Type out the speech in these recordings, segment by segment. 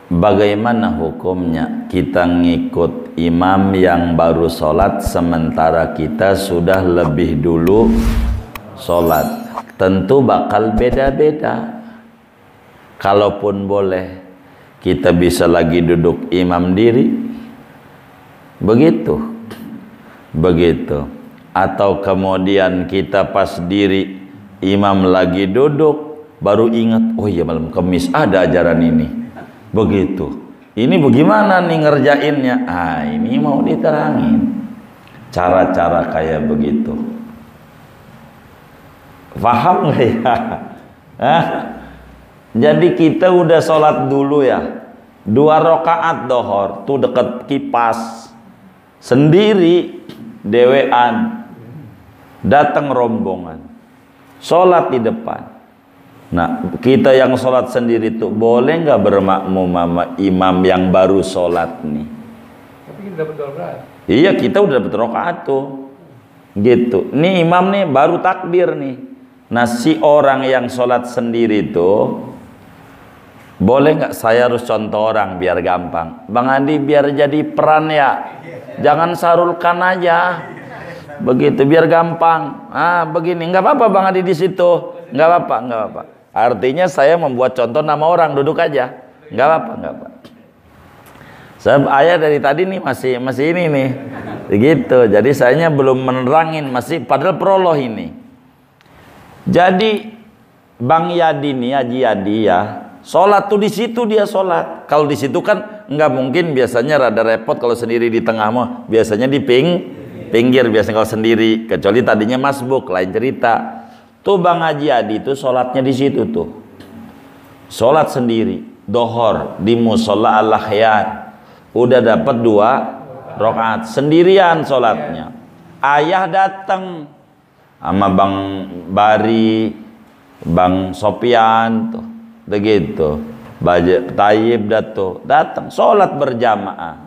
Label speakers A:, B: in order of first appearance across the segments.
A: bagaimana hukumnya kita ngikut imam yang baru sholat sementara kita sudah lebih dulu sholat? Tentu bakal beda-beda. Kalaupun boleh, kita bisa lagi duduk imam diri, begitu. Atau kemudian kita pas diri imam lagi duduk, baru ingat, oh iya malam Kamis ada ajaran ini. Begitu. Ini bagaimana nih ngerjainnya? Ini mau diterangin cara-cara kayak begitu. Paham nggak ya? Jadi kita udah sholat dulu ya, 2 rakaat dohor tuh deket kipas, sendiri dewean, datang rombongan sholat di depan. Nah, kita yang sholat sendiri tuh boleh nggak bermakmum sama imam yang baru sholat nih?
B: Tapi kita dapat rakaat.
A: Iya, kita udah dapat rakaat tuh, gitu. Nih imam nih baru takbir nih. Nah, si orang yang sholat sendiri tuh boleh nggak? Saya harus contoh orang biar gampang. Bang Andi biar jadi peran ya, jangan sarulkan aja, begitu biar gampang. Begini, nggak apa-apa Bang Andi di situ, nggak apa-apa. Artinya saya membuat contoh nama orang, duduk aja, nggak apa-apa. Saya ayah dari tadi nih masih ini nih, begitu. Jadi sayanya belum menerangin, masih padahal prolog ini. Jadi Bang Yadi nih, Haji Yadi ya, sholat tuh di situ dia sholat. Kalau di situ kan nggak mungkin, biasanya rada repot kalau sendiri di tengah mah. Biasanya di pinggir biasanya kalau sendiri, kecuali tadinya masbuk, lain cerita. Tuh Bang Haji Adi tuh sholatnya di situ tuh, sholat sendiri dohor di musola Al-Ahyan, udah dapat 2 rakaat sendirian sholatnya. Ayah datang sama Bang Bari, Bang Sopian tuh, begitu. Tayyib datang sholat berjamaah.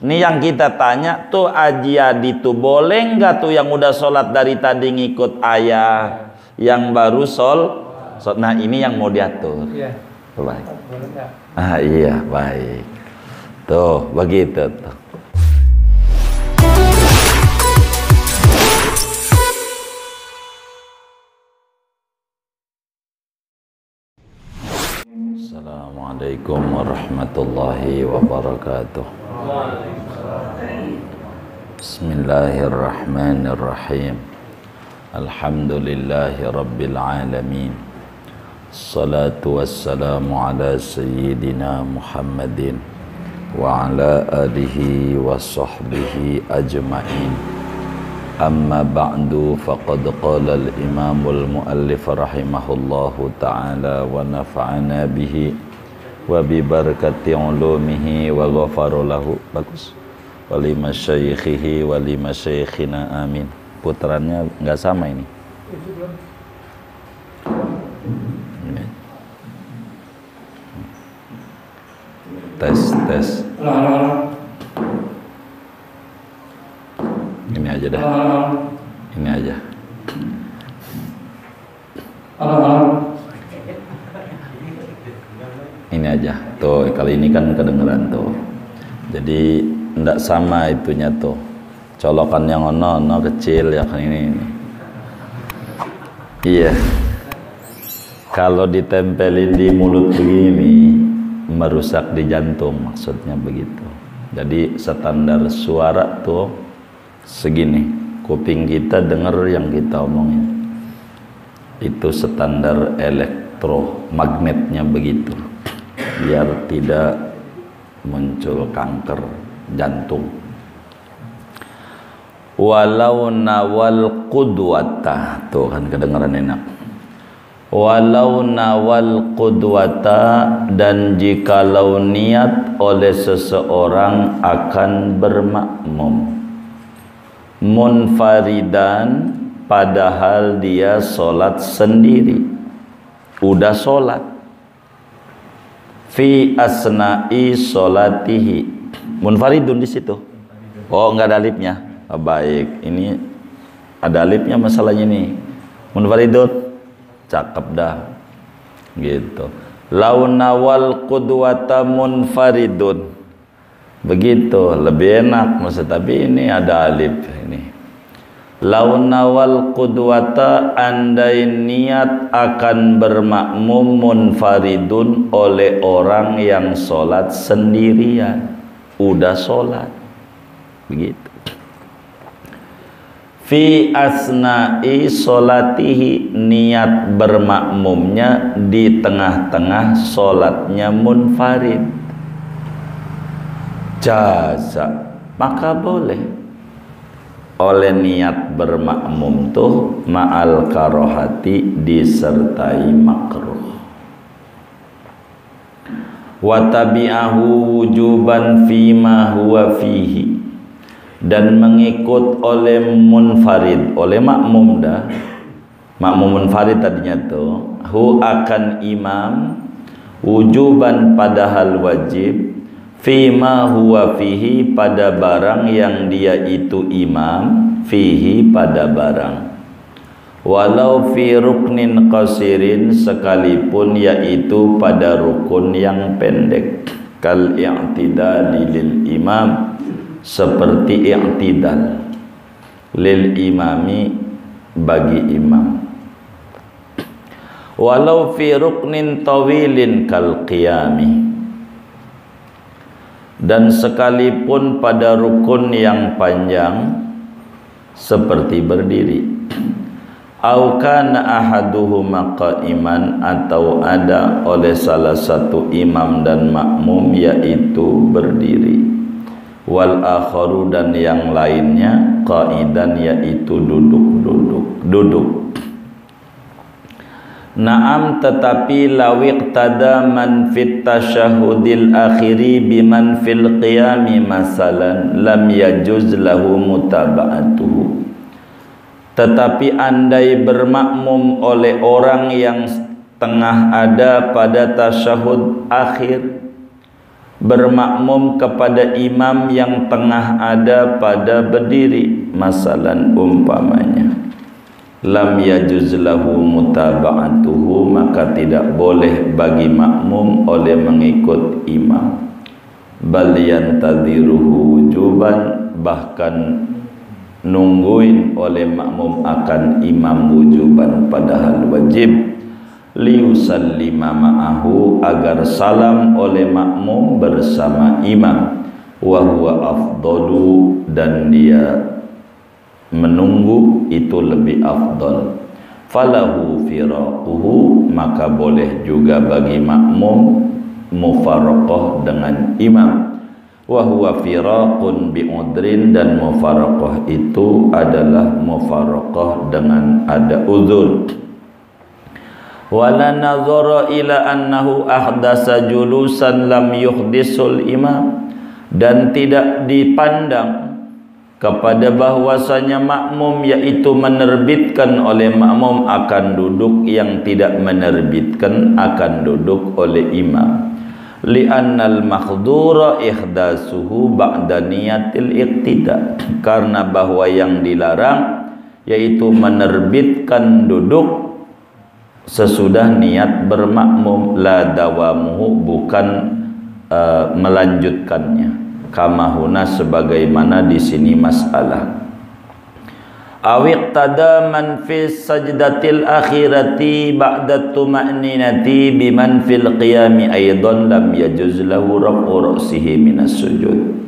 A: Ini yang kita tanya tuh, Haji Adi tuh boleh nggak tuh yang udah sholat dari tadi ngikut ayah yang baru nah ini yang mau diatur. Iya. Baik. Iya, baik. Tuh, begitu tuh. Assalamualaikum warahmatullahi wabarakatuh. Bismillahirrahmanirrahim. Alhamdulillahi rabbil alamin. Salatu wassalamu ala sayyidina Muhammadin wa ala alihi wa sahbihi ajma'in. Amma ba'du, faqad qala al-imamul muallif rahimahullahu ta'ala wa nafa'ana bihi wa bi barakati ulumihi wa ghafara lahu. Bagus. Wa li masyayikhihi wa li masyayikhina, amin. Putarannya nggak sama ini. Tes. Ini aja dah. Ini aja. Ini aja. Tuh, kali ini kan kedengeran tuh. Jadi nggak sama itunya tuh. Colokan yang ono kecil ya kan ini. Iya. Kalau ditempelin di mulut begini merusak di jantung, maksudnya begitu. Jadi standar suara tuh segini, kuping kita dengar yang kita omongin. Itu standar elektromagnetnya begitu. Biar tidak muncul kanker jantung. Walau nawal qudwata, tuh kan kedengaran enak. Walau nawal qudwata, dan jikalau niat oleh seseorang akan bermakmum munfaridan, padahal dia sholat sendiri, udah sholat fi asna'i sholatihi, munfaridun di situ. Oh, enggak ada alifnya. Baik, ini ada alifnya masalahnya nih. Munfaridun, cakep dah, gitu. Launawal qudwata munfaridun. Begitu, lebih enak maksud, tapi ini ada alif ini. Launawal qudwata, andai niat akan bermakmum munfaridun oleh orang yang sholat sendirian, udah sholat. Begitu. Fi asna'i sholatihi, niat bermakmumnya di tengah-tengah sholatnya munfarid, jaza, maka boleh. Oleh niat bermakmum tuh ma'al karohati, disertai makruh. Wa tabi'ahu wujuban fima huwa fihi, dan mengikut oleh munfarid, oleh makmum dah, makmum munfarid tadinya tuh, hu akan imam, wujuban padahal wajib, fima huwa fihi pada barang yang dia itu imam, fihi pada barang, walau fi ruknin qasirin, sekalipun yaitu pada rukun yang pendek, kal i'tidali lil imam, seperti i'tidal, lil imami, bagi imam, walau fi ruknin tawilin kal qiyami, dan sekalipun pada rukun yang panjang seperti berdiri, au kana ahaduhuma qa'iman, atau ada oleh salah satu imam dan makmum yaitu berdiri, wal akharu, dan yang lainnya qa'idan, yaitu duduk. Naam, tetapi lawiqtada man fit tasyahudil akhiri biman fil qiyami masalan, lam yajuz lahu mutaba'atuhu. Tetapi andai bermakmum oleh orang yang tengah ada pada tasyahud akhir, bermakmum kepada imam yang tengah ada pada berdiri, masalan umpamanya, lam yajuz lahu mutaba'atuhu, maka tidak boleh bagi makmum oleh mengikut imam, bal yantadhiruhu wujuban, bahkan nungguin oleh makmum akan imam wujuban padahal wajib, liusallima ma'ahu, agar salam oleh makmum bersama imam, wa huwa afdalu, dan dia menunggu itu lebih afdal, falahu firaquhu, maka boleh juga bagi makmum mufaraqah dengan imam, wa huwa firaqun bi'udrin, dan mufaraqah itu adalah mufaraqah dengan ada uzur. Wala nazara ila annahu ahdasa julusan lam yuhdisul imam, dan tidak dipandang kepada bahwasanya makmum yaitu menerbitkan oleh makmum akan duduk yang tidak menerbitkan akan duduk oleh imam, li'annal makhdura ihdasuhu ba'da niyatil iqtida, karena bahwa yang dilarang yaitu menerbitkan duduk sesudah niat bermakmum, la dawamuhu, bukan melanjutkannya, kama huna, sebagaimana di sini masalah. Awiqtada man fi sajdatil akhirati ba'da tuma'ninati biman fil qiyami aidan lam yajuz lahu raf'u ra'sihi minas sujud,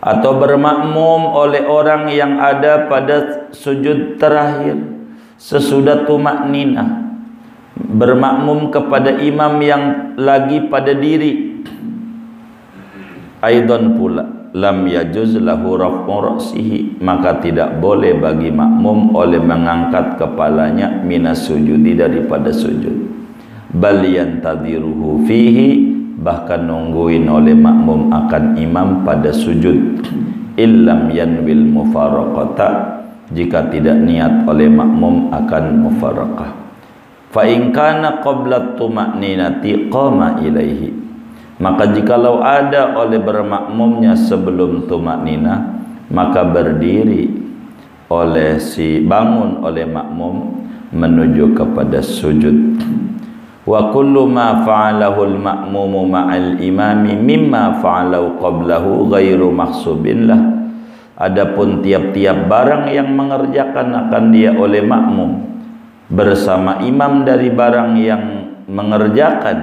A: atau bermakmum oleh orang yang ada pada sujud terakhir sesudah tuma'ninah, bermakmum kepada imam yang lagi pada diri, aidan pula lam yajuz lahu raf'u ra'sihi, maka tidak boleh bagi makmum oleh mengangkat kepalanya minas sujudi, daripada sujud, bal yantadhiruhu fihi, bahkan nungguin oleh makmum akan imam pada sujud, illam yanwil mufaraqata, jika tidak niat oleh makmum akan mufaraqah. Fa in kana qabla tuma'ninati qama ilaihi, maka jikalau ada oleh bermakmumnya sebelum tumakninah, maka berdiri oleh bangun oleh makmum menuju kepada sujud. Wa kullu ma fa'alahu al-ma'mumu ma'al imami mimma fa'alahu qablahu ghairu mahsubin lah. Adapun tiap-tiap barang yang mengerjakan akan dia oleh makmum bersama imam dari barang yang mengerjakan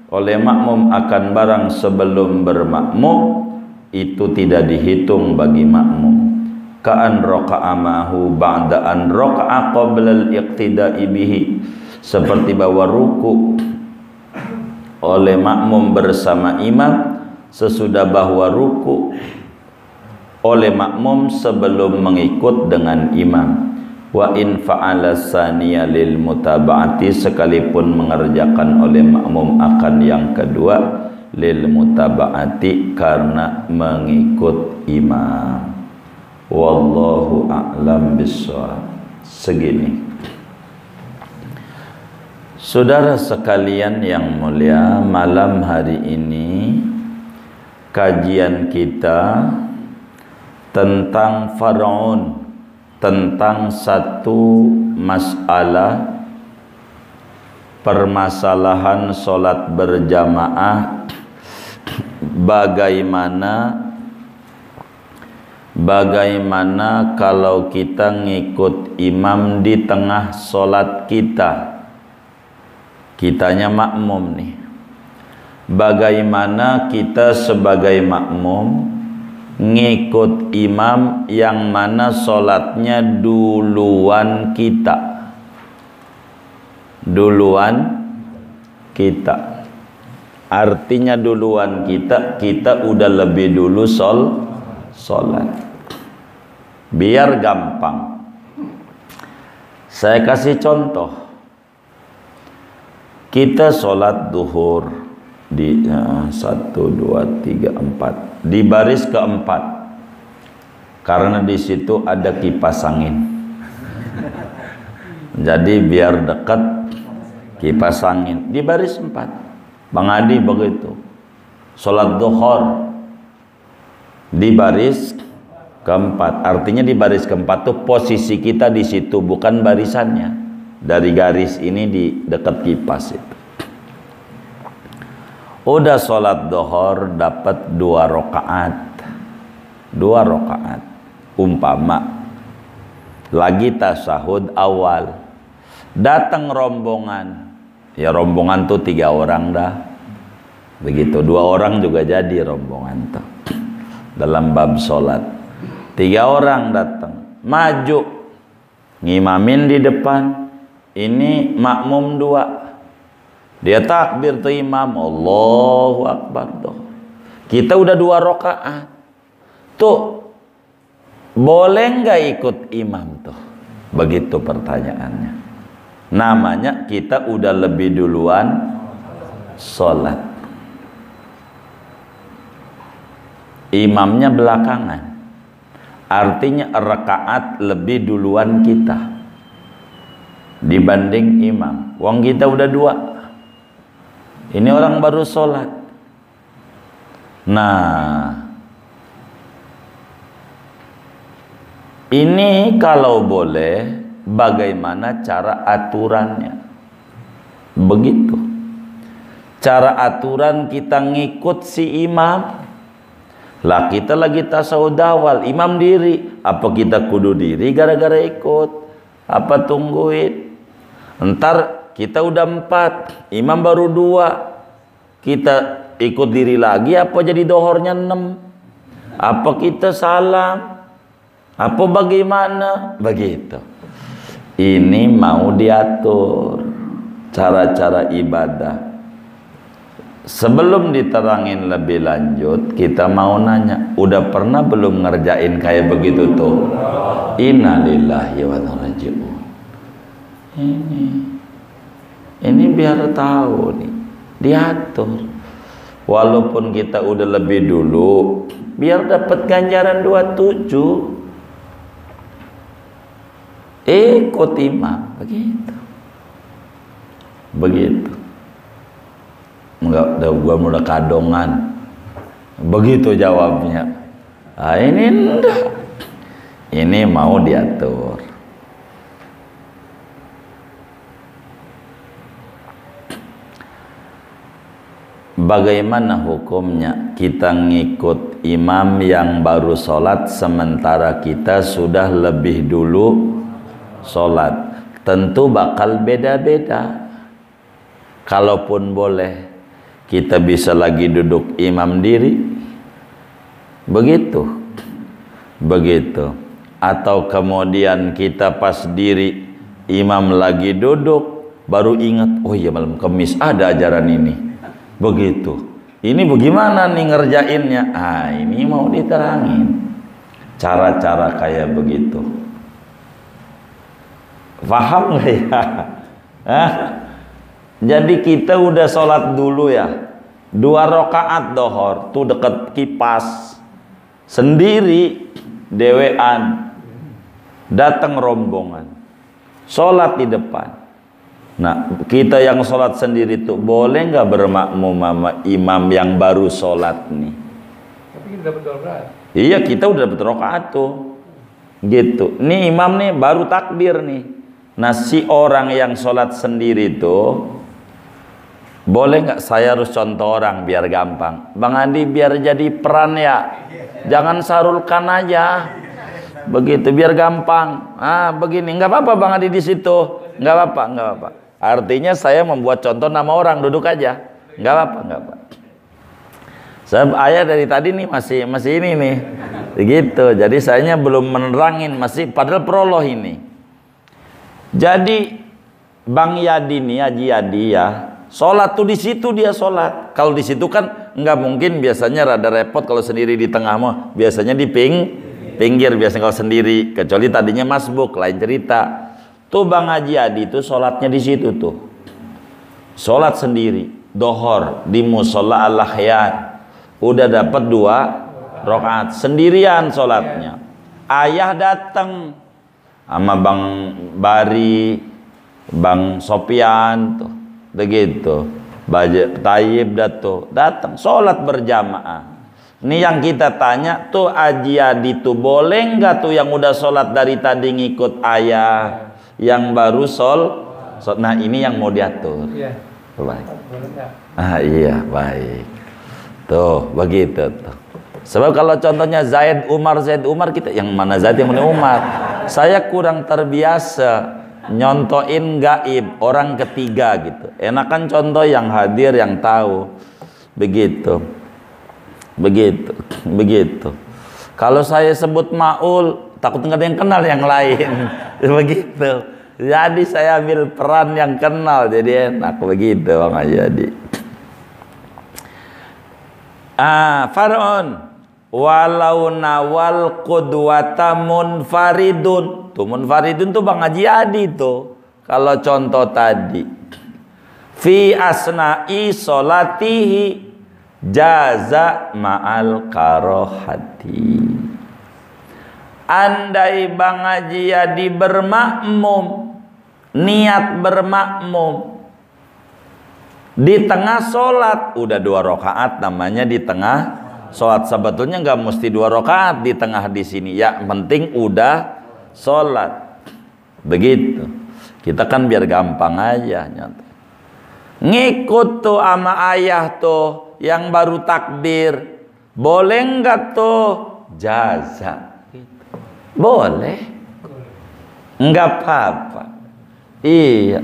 A: oleh makmum akan barang sebelum bermakmum, itu tidak dihitung bagi makmum. Ka'an raka'a ma'hu ba'da an raka'a qabla al-iqtida'i bihi, seperti bahwa ruku oleh makmum bersama imam sesudah bahwa ruku oleh makmum sebelum mengikut dengan imam. Wa in fa'ala saniya lil mutaba'ati, sekalipun mengerjakan oleh makmum akan yang kedua lil mutaba'ati, karena mengikut imam. Wallahu a'lam bishawab. Segini. Saudara sekalian yang mulia, malam hari ini kajian kita tentang Faraun, tentang satu masalah permasalahan solat berjamaah, bagaimana kalau kita ngikut imam di tengah solat kitanya makmum nih, bagaimana kita sebagai makmum ngikut imam yang mana solatnya duluan kita, artinya duluan kita udah lebih dulu solat. Biar gampang, saya kasih contoh. Kita solat duhur di 1, 2, 3, 4 di baris keempat, karena di situ ada kipas angin. Jadi biar dekat kipas angin di baris 4. Bang Adi begitu. Solat duhur di baris keempat, artinya di baris keempat tuh posisi kita di situ, bukan barisannya. Dari garis ini di dekat kipas itu. Udah sholat duhur dapat 2 rakaat. Umpama lagi tasahud awal, datang rombongan. Ya rombongan tuh 3 orang dah. Begitu, 2 orang juga jadi rombongan tuh. Dalam bab sholat 3 orang datang, maju ngimamin di depan. Ini makmum 2. Dia takbir tuh imam, Allahu Akbar tuh. Kita udah 2 rakaat. Tuh, boleh nggak ikut imam tuh? Begitu pertanyaannya. Namanya kita udah lebih duluan sholat. Imamnya belakangan. Artinya rakaat lebih duluan kita dibanding imam. Wong kita udah 2. Ini orang baru sholat. Nah, ini kalau boleh, bagaimana cara aturannya? Begitu. Cara aturan kita ngikut si imam. Lah kita lagi tasawuf awal, imam diri. Apa kita kudu diri gara-gara ikut? Apa tungguin? Entar kita udah 4, imam baru 2. Kita ikut diri lagi apa jadi dohornya 6? Apa kita salam? Apa bagaimana? Begitu. Ini mau diatur cara-cara ibadah. Sebelum diterangin lebih lanjut, kita mau nanya, udah pernah belum ngerjain kayak begitu tuh? Innalillahi wa inna ilaihi raji'un. Ini biar tahu nih, diatur. Walaupun kita udah lebih dulu, biar dapat ganjaran 27. Ikut imam, begitu. Enggak, gua udah kadongan. Begitu jawabnya. Ah, ini enggak. Ini mau diatur. bagaimana hukumnya kita ngikut imam yang baru sholat sementara kita sudah lebih dulu sholat? Tentu bakal beda-beda. Kalaupun boleh, kita bisa lagi duduk imam diri, begitu. Atau kemudian kita pas diri imam lagi duduk, baru ingat, oh iya malam Kamis ada ajaran ini, begitu. Ini bagaimana nih ngerjainnya? Ini mau diterangin cara-cara kayak begitu. Paham nggak ya? Jadi kita udah sholat dulu ya, 2 rakaat dohor tuh deket kipas, sendiri dewean, datang rombongan sholat di depan. Nah, kita yang sholat sendiri tuh boleh nggak bermakmum sama imam yang baru sholat nih?
B: Tapi kita dapat 2 rakaat.
A: Iya, kita udah dapat rakaat tuh, gitu. Nih imam nih baru takbir nih. Nah, si orang yang sholat sendiri tuh boleh nggak, saya harus contoh orang biar gampang. Bang Andi biar jadi peran ya, jangan sarulkan aja, begitu biar gampang. Begini, nggak apa-apa Bang Andi di situ, nggak apa-apa. Artinya saya membuat contoh nama orang, duduk aja, nggak apa-apa. Saya ayah dari tadi nih masih ini nih, begitu. Jadi sayanya belum menerangin, masih padahal prolog ini. Jadi Bang Yadi nih, Haji Yadi ya, sholat tuh di situ dia sholat. Kalau di situ kan nggak mungkin, biasanya rada repot kalau sendiri di tengah mah. Biasanya di pinggir biasanya kalau sendiri. Kecuali tadinya masbuk, lain cerita. Tuh Bang Haji Adi tuh sholatnya di situ tuh. Sholat sendiri, dohor di musola Al-Ahyan. Udah dapat 2 rakaat sendirian sholatnya. Ayah datang sama Bang Bari, Bang Sopian tuh. Begitu, Tayyib datang sholat berjamaah. Ini yang kita tanya tuh, Haji Adi tuh boleh nggak tuh yang udah sholat dari tadi ngikut ayah, yang baru nah ini yang mau diatur.
B: Iya.
A: Baik.
B: Boleh nggak?
A: Iya baik. Tuh begitu tuh. Sebab kalau contohnya Zaid Umar kita yang mana Zaid yang mana Umar? Saya kurang terbiasa nyontoin gaib, orang ketiga gitu. Enakan contoh yang hadir, yang tahu. Begitu. Kalau saya sebut Maul, takut nggak ada yang kenal yang lain. Begitu. Jadi saya ambil peran yang kenal, jadi enak begitu Bang Haji. Far'un walau nawal qudwata munfaridun. Tuh munfaridun tuh Bang Haji Adi tuh. Kalau contoh tadi fi asna'i sholatihi jaza ma'al karohati. Andai Bang Haji Adi bermakmum, niat bermakmum di tengah sholat, udah 2 rakaat namanya di tengah sholat. Sebetulnya nggak mesti 2 rakaat di tengah di sini, ya penting udah sholat. Begitu. Kita kan biar gampang aja nyata. Ngikut tuh sama ayah tuh yang baru takbir, boleh nggak tuh jaza? Boleh, nggak apa-apa. Iya.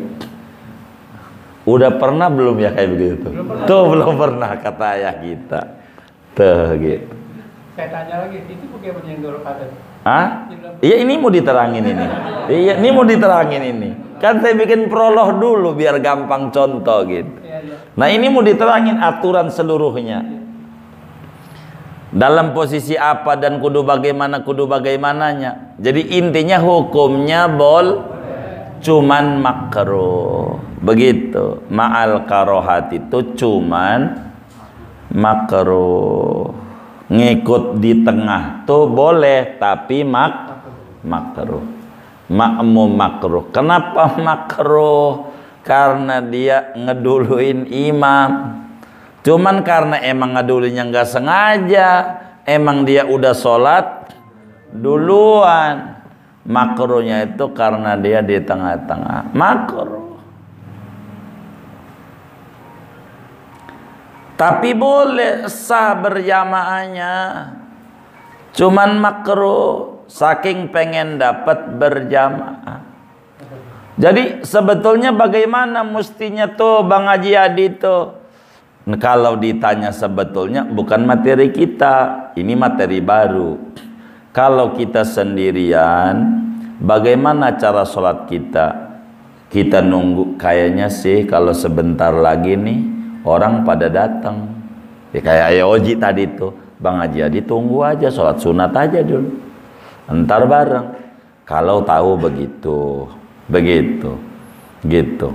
A: Udah pernah belum ya kayak begitu? Belum pernah kata ayah kita. Tuh gitu.
B: Saya tanya lagi, itu bagaimana yang 2 rakaat?
A: Iya ini mau diterangin ini. Iya ini mau diterangin ini. Kan saya bikin prolog dulu biar gampang contoh gitu. Nah ini mau diterangin aturan seluruhnya. Dalam posisi apa dan kudu bagaimananya. Jadi intinya hukumnya cuman makruh. Begitu. Ma'al karohat itu cuman makruh. Ngikut di tengah tuh boleh, tapi makruh. Makmum makruh. Kenapa makruh? Karena dia ngeduluin imam. Cuman karena emang ngedulunya nggak sengaja, emang dia udah sholat duluan. Makruhnya itu karena dia di tengah-tengah. Makruh. Tapi boleh sah berjamaahnya, cuman makruh saking pengen dapat berjamaah. Jadi sebetulnya bagaimana mestinya tuh Bang Haji Adi tuh? Kalau ditanya sebetulnya bukan materi kita, ini materi baru. Kalau kita sendirian, bagaimana cara sholat kita? Kita nunggu, kayaknya sih kalau sebentar lagi nih orang pada datang. Ya kayak Oji tadi tuh, Bang Haji Adi tunggu aja, sholat sunat aja dulu. Ntar bareng. Kalau tahu begitu, gitu.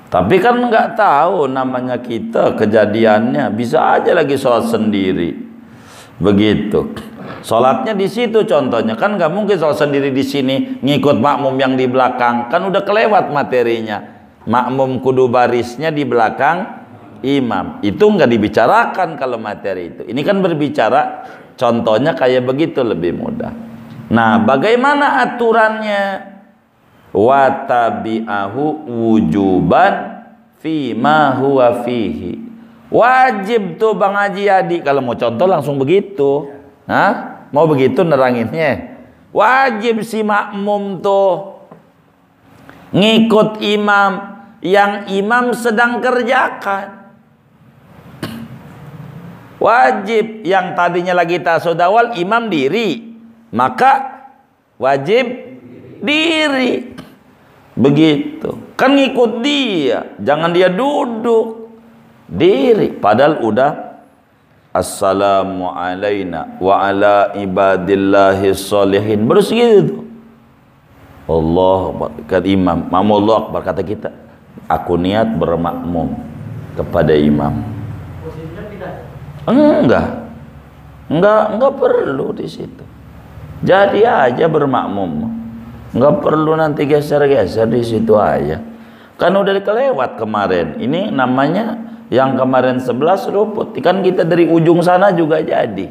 A: Tapi kan nggak tahu namanya kita kejadiannya, bisa aja lagi sholat sendiri, begitu. Sholatnya di situ contohnya, kan nggak mungkin sholat sendiri di sini ngikut makmum yang di belakang, kan udah kelewat materinya. Makmum kudu barisnya di belakang imam, itu nggak dibicarakan kalau materi itu. Ini kan berbicara contohnya kayak begitu, lebih mudah. Nah, bagaimana aturannya? Wa tabi'ahu wujuban fima huwa fihi. Wajib tuh Bang Haji Adi kalau mau contoh langsung begitu. Hah? Mau begitu neranginnya? Wajib si makmum tuh ngikut imam yang imam sedang kerjakan. Wajib yang tadinya lagi tasyahud awal imam diri, maka wajib diri. Begitu. Kan ngikut dia, jangan dia duduk. Diri, padahal udah assalamu alaina wa ala ibadillahi sholihin. Baru segitu. Allah kata imam, Allah Akbar kata kita. Aku niat bermakmum kepada imam. Enggak perlu di situ. Jadi aja bermakmum. Enggak perlu nanti geser-geser di situ aja. Kan udah kelewat kemarin. Ini namanya yang kemarin 11 luput. Kan kita dari ujung sana juga jadi.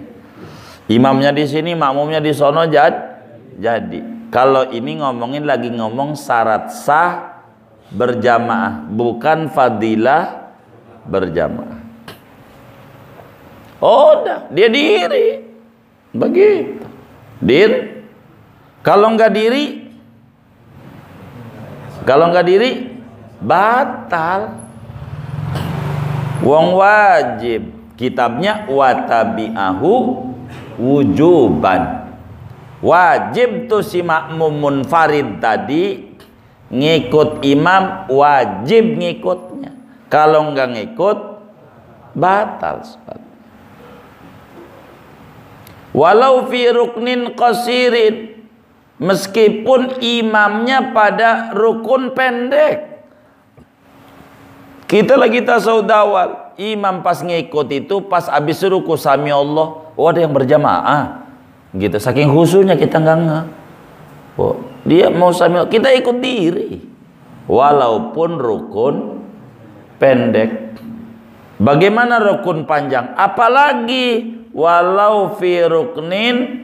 A: Imamnya di sini, makmumnya di sono jadi. Kalau ini lagi ngomong syarat sah berjamaah, bukan fadilah berjamaah. Oh, udah, dia diri. Begitu. Diri. Kalau nggak diri batal. Wong wajib. Kitabnya wa tabi'ahu wujuban. Wajib tuh si makmum munfarid tadi ngikut imam, wajib ngikutnya. Kalau nggak ngikut batal. Walau fi ruknin qasirin, meskipun imamnya pada rukun pendek. Kita lagi tasyahud awal, imam pas ngikut itu pas habis ruku sami Allah, oh ada yang berjamaah. Gitu, saking khusyuknya kita enggak. Oh, dia mau sami Allah, kita ikut diri. Walaupun rukun pendek. Bagaimana rukun panjang? Apalagi walau fi ruknin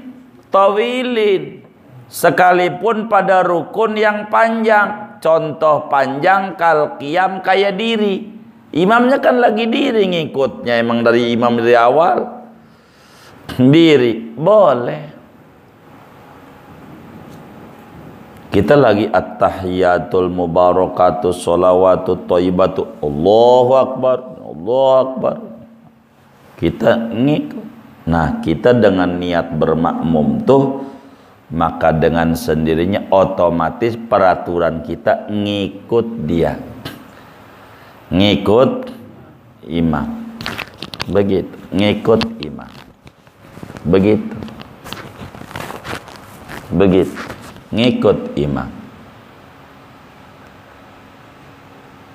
A: tawilin, sekalipun pada rukun yang panjang. Contoh panjang kal qiyam kayak diri. Imamnya kan lagi diri ngikutnya, emang dari imam dari awal diri boleh. Kita lagi at-tahiyatul mubarakatus sholawatut thayyibatu, Allahu akbar, Allahu akbar. Kita ngikut. Nah, kita dengan niat bermakmum tuh, maka dengan sendirinya otomatis peraturan kita ngikut dia, ngikut imam. Begitu, ngikut imam. Begitu, ngikut imam.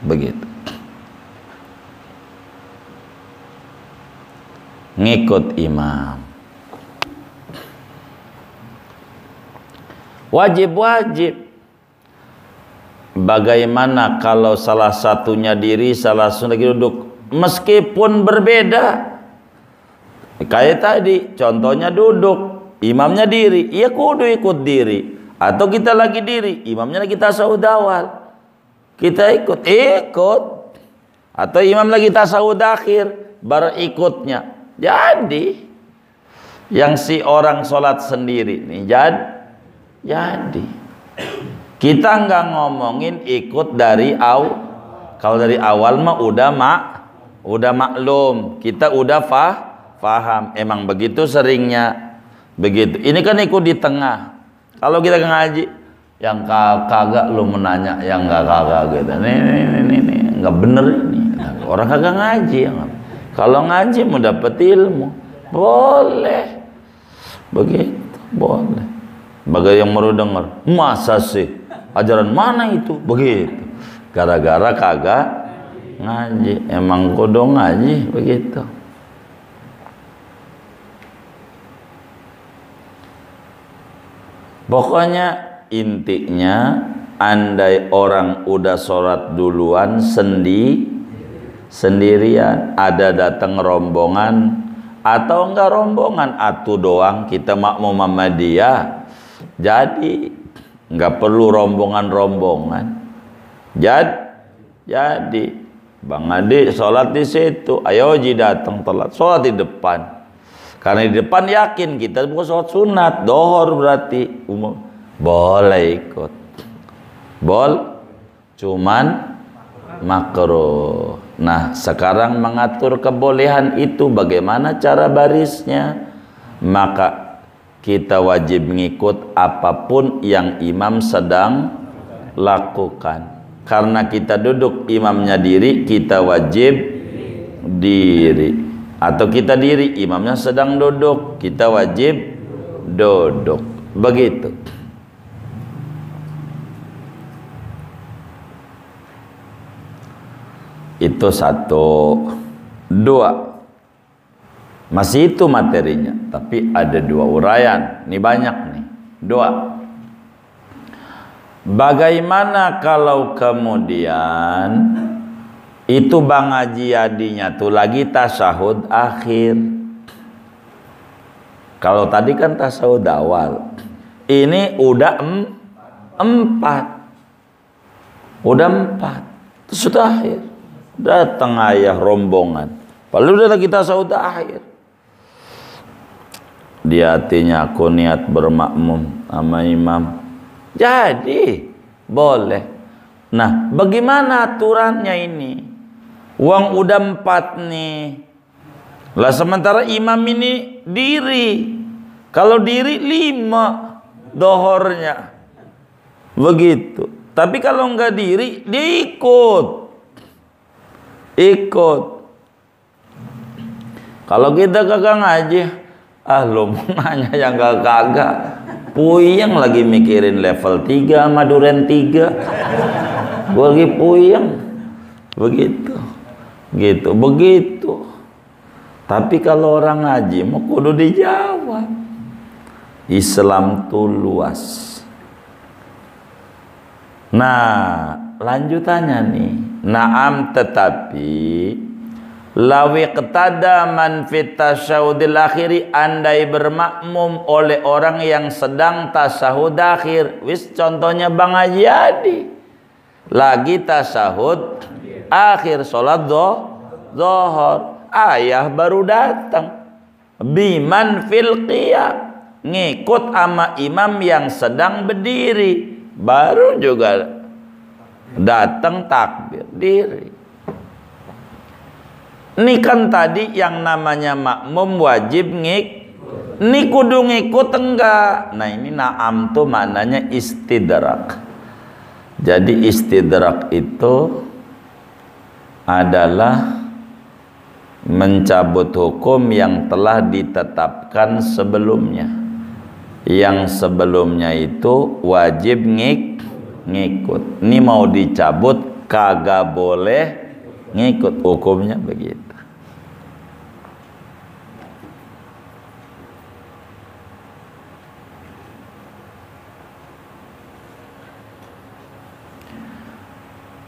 A: Begitu, ngikut imam. Wajib. Bagaimana kalau salah satunya diri, salah satunya duduk, meskipun berbeda? Kayak tadi, contohnya duduk, imamnya diri, iya kudu ikut diri. Atau kita lagi diri, imamnya lagi tasyahud awal, kita ikut. Atau imam lagi tasyahud akhir, berikutnya. Jadi yang si orang sholat sendiri nih jadi kita nggak ngomongin ikut dari kalau dari awal mah udah maklum, kita udah faham, emang begitu seringnya begitu. Ini kan ikut di tengah. Kalau kita ngaji yang kagak lu menanya yang kagak gitu, nih nggak bener ini, orang kagak ngaji. Kalau ngaji mau dapet ilmu boleh begitu, boleh. Bagi yang baru dengar, masa sih ajaran mana itu begitu, gara-gara kagak ngaji. Emang kudu ngaji begitu. Pokoknya intinya, andai orang udah sholat duluan sendirian, ada datang rombongan atau enggak rombongan, atu doang kita makmum sama dia, jadi enggak perlu rombongan. Jadi Bang Adi sholat di situ, ayo Ji datang telat, sholat di depan. Karena di depan yakin kita bukan sholat sunat, dohor berarti umum, boleh ikut. Cuman makruh. Nah, sekarang mengatur kebolehan itu bagaimana cara barisnya? Maka kita wajib mengikut apapun yang imam sedang lakukan. Karena kita duduk, imamnya diri, kita wajib diri. Atau kita diri, imamnya sedang duduk, kita wajib duduk. Begitu. Itu satu. Dua, masih itu materinya, tapi ada dua uraian. Ini banyak nih. Dua, bagaimana kalau kemudian itu Bang Haji Adinya tuh lagi tasyahud akhir. Kalau tadi kan tasyahud awal, ini udah empat, terus sudah akhir. Datang ayah rombongan, padahal udah lagi tasyahud akhir. Di hatinya aku niat bermakmum sama imam, jadi boleh. Nah, bagaimana aturannya ini? Uang udah 4 nih. Lah sementara imam ini diri. Kalau diri 5 dohornya. Begitu. Tapi kalau enggak diri, dia ikut. Kalau kita kagak ngaji, lu mau nanya yang kagak. Puyeng lagi mikirin level 3 sama duren 3. Gua lagi puyeng. Begitu. Tapi kalau orang ngaji mau kudu dijawab. Islam tuh luas. Nah, lanjutannya nih. Naam, tetapi lawi qtada man fit tasyahudil akhiri, andai bermakmum oleh orang yang sedang tasyahud akhir. Wis contohnya Bang Haji Adi lagi tasyahud akhir sholat zuhur, ayah baru datang, biman fil qiyam, ngikut ama imam yang sedang berdiri, baru juga datang takbir diri. Ini kan tadi yang namanya makmum wajib ini kudu ngikut enggak. Nah, ini naam tuh maknanya istidrak. Jadi istidrak itu adalah mencabut hukum yang telah ditetapkan sebelumnya. Yang sebelumnya itu wajib ngikut. Ini mau dicabut, kagak boleh ngikut, hukumnya begitu.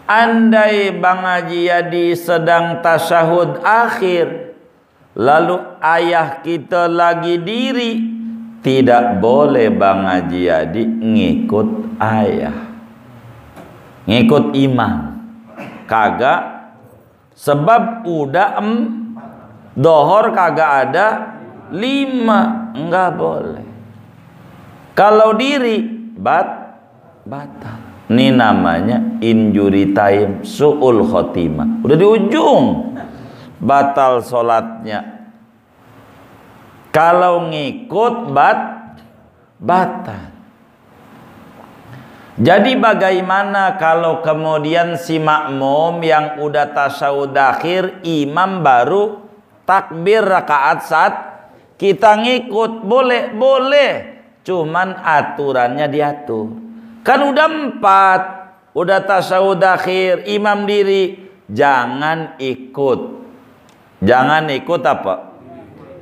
A: Andai Bang Haji Adi sedang tasyahud akhir, lalu ayah kita lagi diri, tidak boleh Bang Haji Adi ngikut ayah, ngikut imam, kagak. Sebab udah Dohor kagak ada 5, enggak boleh. Kalau diri batal. Ini namanya injury time, su'ul khotimah. Udah di ujung batal sholatnya. Kalau ngikut batal. Jadi bagaimana kalau kemudian si makmum yang udah tasyahud akhir, imam baru takbir rakaat saat kita ngikut, boleh, cuman aturannya diatur. Kan udah 4, udah tasyahud akhir, imam diri, jangan ikut apa?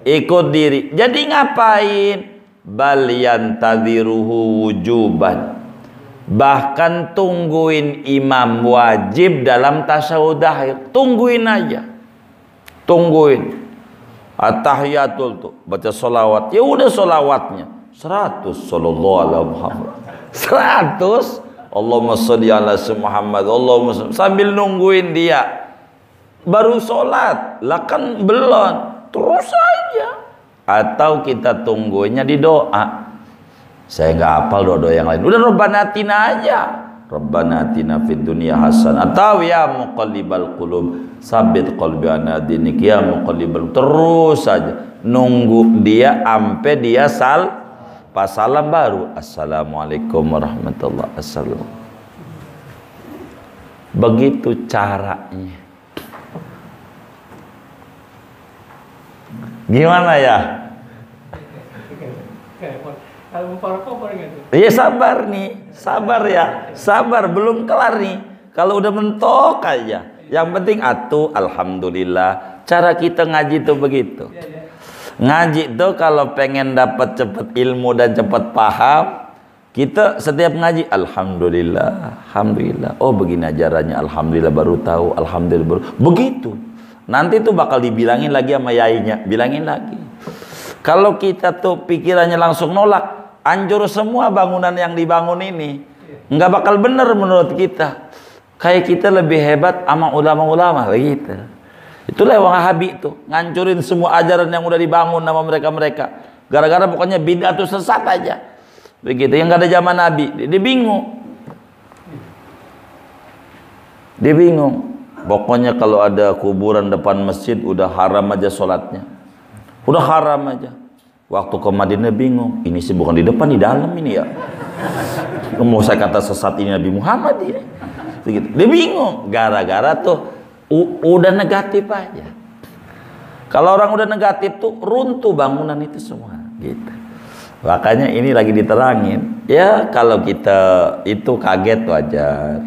A: Ikut diri. Jadi ngapain? Bal yantadhiruhu wujuban. Bahkan tungguin imam wajib dalam tasyahud akhir. Tungguin aja. Tungguin. At-tahiyatul tuh, baca sholawat. Ya udah sholawatnya 100 sallallahu alaihi Muhammad. 100 Allahumma sholli ala Muhammad. Allahumma sholli. Sambil nungguin dia baru sholat. Lah kan belum. Terus aja. Atau kita tungguinnya di doa. Saya nggak hafal doa yang lain. Udah Rabbana atina aja. Rabbana atina fid dunya hasanah. Atau ya muqallibal qulub, sabit qalbi ala dinik. Ya muqallibal, terus saja nunggu dia sampai dia pas salam baru assalamualaikum warahmatullahi wabarakatuh. Begitu caranya. Gimana ya?
B: Kalau mufarokoh boleh nggak tuh?
A: Iya sabar nih, sabar ya, sabar belum kelar nih. Kalau udah mentok aja, yang penting alhamdulillah. Cara kita ngaji tuh begitu. Ngaji tuh kalau pengen dapat cepet ilmu dan cepet paham, kita setiap ngaji alhamdulillah, alhamdulillah. Oh begini ajarannya, alhamdulillah baru tahu, alhamdulillah baru. Begitu. Nanti tuh bakal dibilangin lagi sama yainya, bilangin lagi. Kalau kita tuh pikirannya langsung nolak, hancur semua bangunan yang dibangun ini. Nggak bakal bener menurut kita. Kayak kita lebih hebat sama ulama-ulama begitu. Itulah Wahabi tuh, ngancurin semua ajaran yang udah dibangun sama mereka-mereka. Gara-gara pokoknya bid'ah tuh sesat aja. Begitu, yang nggak ada zaman Nabi, dia bingung. Dia bingung. Pokoknya kalau ada kuburan depan masjid udah haram aja sholatnya. Udah haram aja. Waktu ke Madinah bingung. Ini sih bukan di depan, di dalam ini ya. Mau saya kata sesat ini Nabi Muhammad ini. Begitu. Dia bingung. Gara-gara tuh udah negatif aja. Kalau orang udah negatif tuh runtuh bangunan itu semua. Gitu. Makanya ini lagi diterangin. Ya kalau kita itu kaget wajar.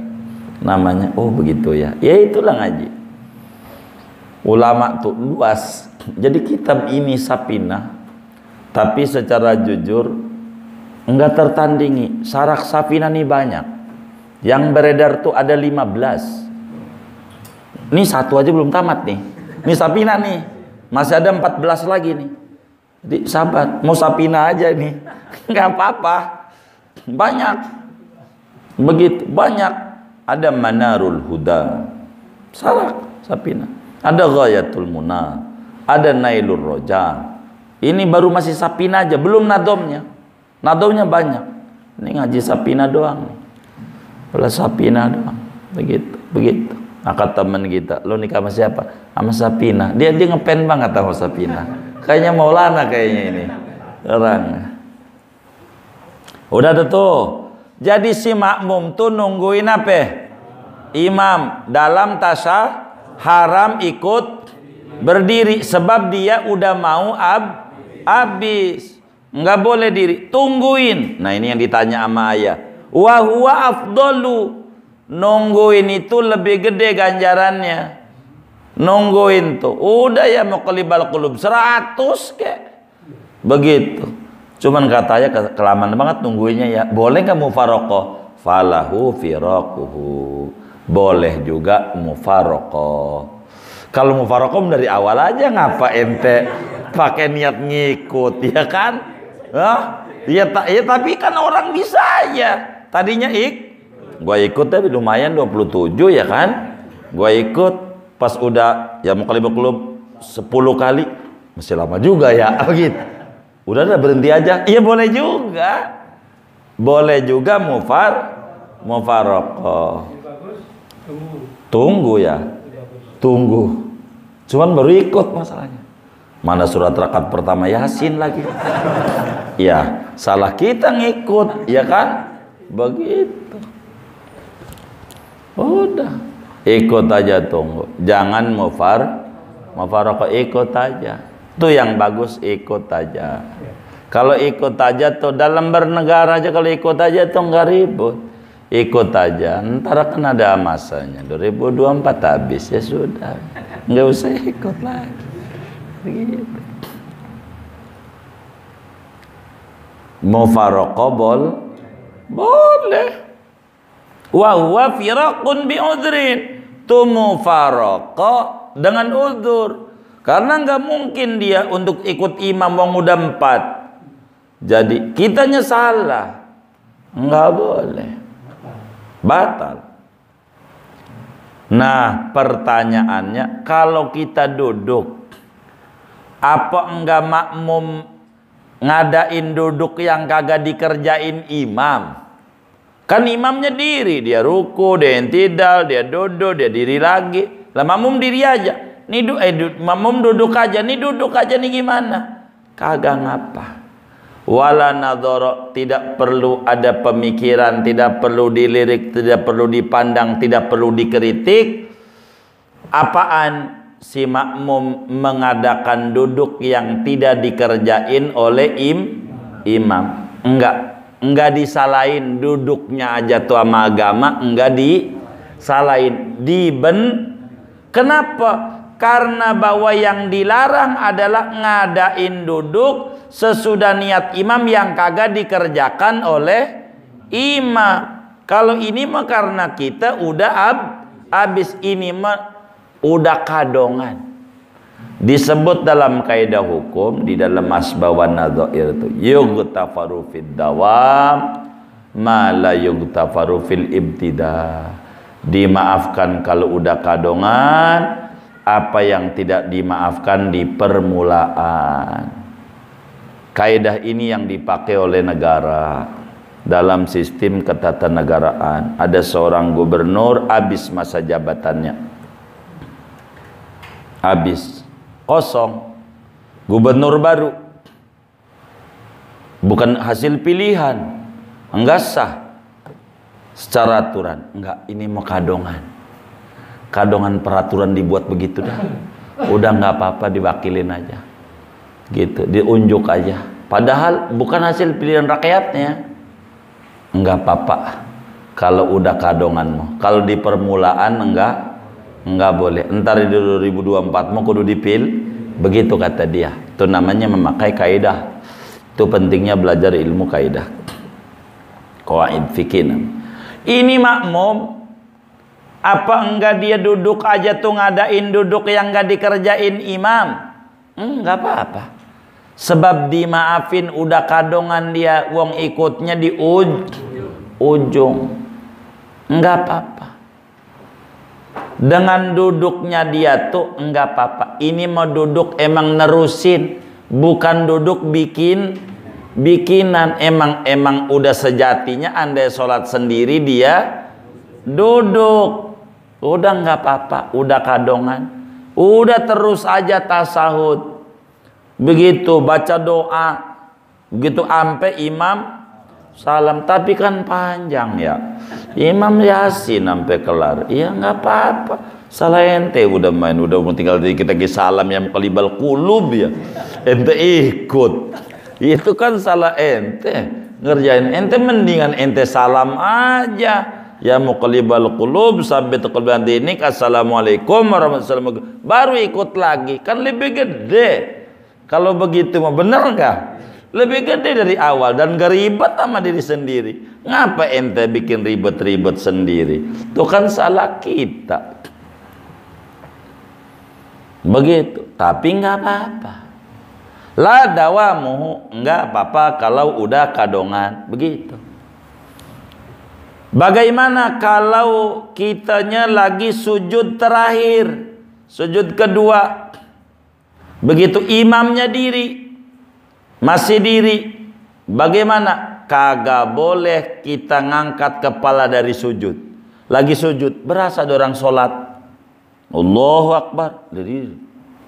A: Namanya oh begitu ya. Ya itulah ngaji. Ulama tuh luas. Jadi kitab ini Sapinah, tapi secara jujur enggak tertandingi. Syarah Sapinah nih banyak. Yang beredar tuh ada 15. Ini satu aja belum tamat nih. Ini Sapinah nih. Masih ada 14 lagi nih. Jadi sahabat, mau Sapinah aja nih. Enggak apa-apa. Banyak. Begitu, banyak. Ada Manarul Huda. Syarah Sapinah. Ada Ghayatul Munah. Ada Nailur Roja. Ini baru masih Sapinah aja, belum nadomnya. Nadomnya banyak. Ini ngaji Sapinah doang. Kalau Sapinah doang. Begitu. Akad teman kita, lo nikah sama siapa? Sama Sapinah. Dia ngepen banget sama Sapinah. Kayaknya Maulana kayaknya ini. Orang. Udah ada tuh. Jadi si makmum tuh nungguin apa? Imam dalam tasya haram ikut berdiri sebab dia udah mau habis. Enggak boleh diri, tungguin. Nah, ini yang ditanya sama ayah. Wa huwa afdalu. Nungguin itu lebih gede ganjarannya. Nungguin tuh. Udah ya muqallibal qulub 100 kek. Begitu. Cuman katanya kelamaan banget nungguinnya ya. Boleh enggak mufaraqah? Falahu firaquhu. Boleh juga mufaraqah. Kalau mufaraqah dari awal aja, ngapa ente pakai niat ngikut, ya kan? Ya tapi kan orang bisa aja. Tadinya gua ikut tapi lumayan 27 ya kan? Gua ikut pas udah ya muqallibul qulub 10 kali masih lama juga ya, begitu. Udah berhenti aja. Iya boleh juga. Boleh juga mufaraqah. Tunggu ya. Tunggu. Cuman baru ikut masalahnya. Mana surat rakaat pertama Yasin lagi. Ya, salah kita ngikut, ya kan? Begitu. Udah. Ikut aja tunggu. Jangan mufaraqah, ikut aja. Itu yang bagus, ikut aja. Kalau ikut aja tuh dalam bernegara aja, kalau ikut aja tuh nggak ribut. Ikut aja, ntar kan ada masanya 2024 habis, ya sudah, nggak usah ikut lagi. Begitu. Mufaraqah boleh. Wa huwa firaqun bi udhrin. Tu mufaraqah dengan udzur. Karena nggak mungkin dia untuk ikut imam wong udah 4. Jadi kitanya salah, nggak boleh, batal. Nah pertanyaannya, kalau kita duduk, apa enggak makmum ngadain duduk yang kagak dikerjain imam? Kan imamnya diri, dia ruku, dia intidal, dia duduk, dia diri lagi. Lah makmum diri aja, nih makmum duduk aja, nih duduk aja nih gimana? Kagak ngapa. Wala nadhara, tidak perlu ada pemikiran, tidak perlu dilirik, tidak perlu dipandang, tidak perlu dikritik. Apaan si makmum mengadakan duduk yang tidak dikerjain oleh imam? Enggak disalahin, duduknya aja tuh sama agama, enggak disalahin. Kenapa? Karena bahwa yang dilarang adalah ngadain duduk sesudah niat imam yang kagak dikerjakan oleh imam. Kalau ini mah karena kita udah habis, ini mah udah kadongan. Disebut dalam kaidah hukum di dalam asbawan nadhair itu, yughtafaru fid dawam ma la yughtafaru fil ibtida. Dimaafkan kalau udah kadongan, apa yang tidak dimaafkan di permulaan. Kaidah ini yang dipakai oleh negara dalam sistem ketatanegaraan. Ada seorang gubernur habis masa jabatannya, habis, kosong, gubernur baru, bukan hasil pilihan, enggak sah secara aturan, enggak, ini mau kadongan. Kadongan peraturan dibuat begitu dah. Udah nggak apa-apa, diwakilin aja. Gitu, diunjuk aja. Padahal bukan hasil pilihan rakyatnya. Enggak apa-apa. Kalau udah kadonganmu. Kalau di permulaan enggak boleh. Entar di 2024 mau kudu dipil. Begitu kata dia. Itu namanya memakai kaidah. Itu pentingnya belajar ilmu kaidah. Qawaid fikih. Ini makmum, apa enggak dia duduk aja tuh ngadain duduk yang enggak dikerjain imam? Enggak apa-apa. Sebab dimaafin, udah kadongan dia, wong ikutnya di ujung. Enggak apa-apa. Dengan duduknya dia tuh enggak apa-apa. Ini mau duduk emang nerusin, bukan duduk bikinan. Emang udah sejatinya andai sholat sendiri dia duduk. Udah nggak apa-apa, udah kadongan, udah terus aja tasahud, begitu baca doa, begitu ampe imam salam. Tapi kan panjang ya, imam Yasin sampai kelar. Iya nggak apa-apa, salah ente udah main, udah mau tinggal kita lagi salam yang qalibal qulub ya, ente ikut, itu kan salah ente ngerjain. Ente mendingan ente salam aja. Ya muqallibal qulub sabbit qalbi dinik, assalamualaikum warahmatullahi wabarakatuh, baru ikut lagi, kan lebih gede. Kalau begitu mah bener nggak? Lebih gede dari awal dan gak ribet sama diri sendiri. Ngapa ente bikin ribet-ribet sendiri? Itu kan salah kita. Begitu. Tapi nggak apa-apa. La dawamuhu, nggak apa-apa kalau udah kadongan. Begitu. Bagaimana kalau kitanya lagi sujud terakhir, sujud kedua, Begitu imamnya diri, masih diri, bagaimana? Kagak boleh kita ngangkat kepala dari sujud. Lagi sujud, berasa ada orang sholat, Allahu Akbar, diri,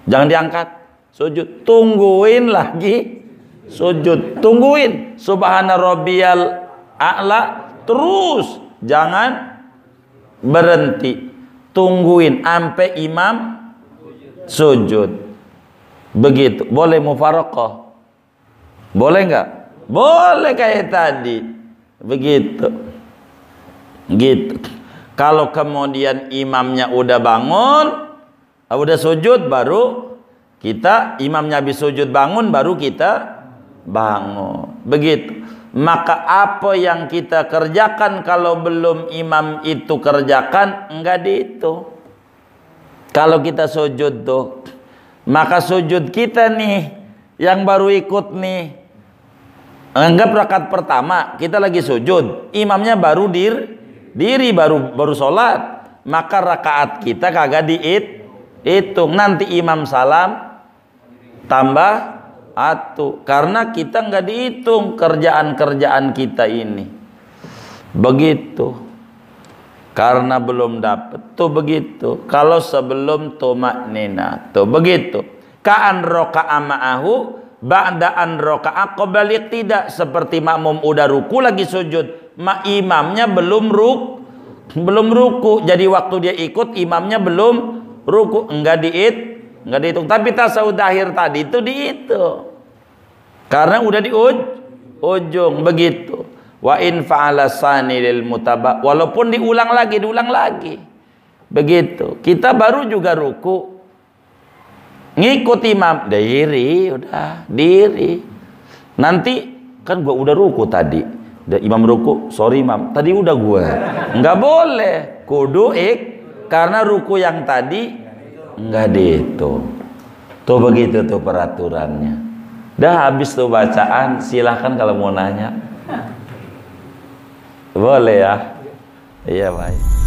A: jangan diangkat, sujud, tungguin lagi sujud, tungguin subhana rabbiyal a'la, terus jangan berhenti, tungguin sampai imam sujud. Begitu. Boleh mufaraqah? Boleh nggak? Boleh kayak tadi. Begitu. Gitu. Kalau kemudian imamnya udah bangun, udah sujud, baru kita, imamnya habis sujud bangun, baru kita bangun. Begitu. Maka apa yang kita kerjakan kalau belum imam itu kerjakan, enggak dihitung. Kalau kita sujud tuh, maka sujud kita nih yang baru ikut nih, anggap rakaat pertama kita lagi sujud, imamnya baru diri baru sholat, maka rakaat kita kagak dihitung. Nanti imam salam tambah atu, karena kita nggak dihitung kerjaan-kerjaan kita ini. Begitu. Karena belum dapat tuh begitu. Kalau sebelum tumaknina tuh begitu. Ka'an roka'a ma'ahu ba'da an roka'a qabla iqtida, seperti makmum udah ruku lagi sujud, imamnya belum ruku. Jadi waktu dia ikut imamnya belum ruku, enggak dihitung. Tapi tasawuf akhir tadi itu dihitung. Karena udah di ujung begitu. Wa in fa'ala sani lil mutaba, walaupun diulang lagi. Begitu. Kita baru juga ruku, ngikut imam, diri. Nanti kan gua udah ruku tadi, imam ruku, sorry imam, tadi udah gua. Nggak boleh, kudu karena ruku yang tadi nggak dihitung. Tuh begitu tuh peraturannya. Dah habis tuh bacaan, silahkan kalau mau nanya. Boleh ya? Iya baik.